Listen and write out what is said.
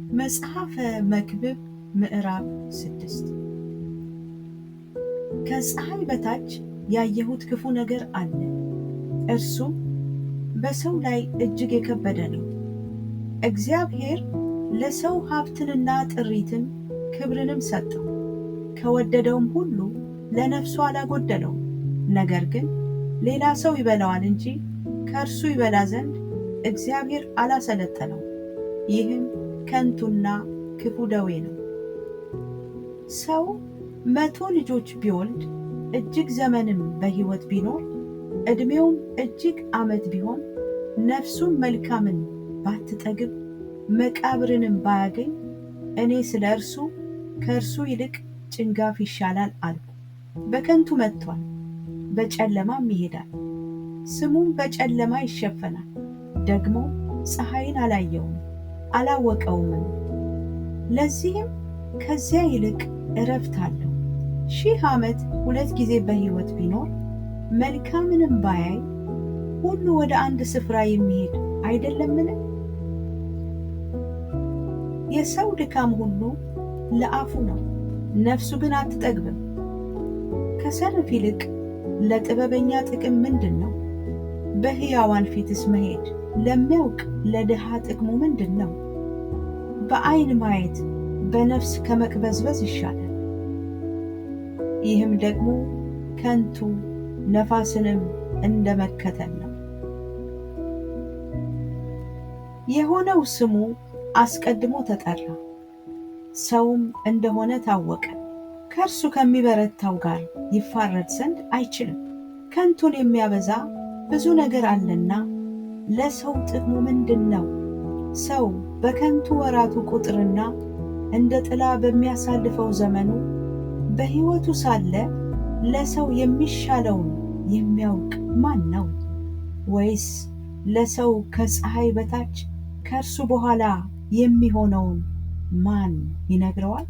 መጽሐፈ መክብብ ምዕራፍ 6 ከፀሐይ በታች ያየሁት ክፉ ነገር አለ፣ እርሱም በሰው ላይ እጅግ የከበደ ነው። እግዚአብሔር ለሰው ሀብትንና ጥሪትን ክብርንም ሰጠው፣ ከወደደውም ሁሉ ለነፍሱ አላጎደለውም። ነገር ግን ሌላ ሰው ይበላዋል እንጂ ከእርሱ ይበላ ዘንድ እግዚአብሔር አላሰለጠነው። ይህም ከንቱና ክፉ ደዌ ነው። ሰው 100 ልጆች ቢወልድ እጅግ ዘመንም በሕይወት ቢኖር ዕድሜውም እጅግ ዓመት ቢሆን ነፍሱም መልካምን ባትጠግብ መቃብርንም ባያገኝ እኔ ስለ እርሱ ከእርሱ ይልቅ ጭንጋፍ ይሻላል አልኩ። በከንቱ መጥቷል፣ በጨለማም ይሄዳል፣ ስሙም በጨለማ ይሸፈናል። ደግሞ ፀሐይን አላየውም አላወቀውምም። ለዚህም ከዚያ ይልቅ ዕረፍት አለው። 1000 ዓመት 2 ጊዜ በሕይወት ቢኖር መልካምንም ባያይ ሁሉ ወደ አንድ ስፍራ የሚሄድ አይደለምን? የሰው ድካም ሁሉ ለአፉ ነው፣ ነፍሱ ግን አትጠግብም። ከሰነፍ ይልቅ ለጥበበኛ ጥቅም ምንድን ነው? በሕያዋን ፊትስ መሄድ ለሚያውቅ ለድሃ ጥቅሙ ምንድን ነው? በዓይን ማየት በነፍስ ከመቅበዝበዝ ይሻላል። ይህም ደግሞ ከንቱ ነፋስንም እንደ መከተል ነው። የሆነው ስሙ አስቀድሞ ተጠራ፣ ሰውም እንደሆነ ታወቀ። ከእርሱ ከሚበረታው ጋር ይፋረድ ዘንድ አይችልም። ከንቱን የሚያበዛ ብዙ ነገር አለና ለሰው ጥቅሙ ምንድን ነው? ሰው በከንቱ ወራቱ ቁጥርና እንደ ጥላ በሚያሳልፈው ዘመኑ በሕይወቱ ሳለ ለሰው የሚሻለውን የሚያውቅ ማን ነው? ወይስ ለሰው ከፀሐይ በታች ከእርሱ በኋላ የሚሆነውን ማን ይነግረዋል?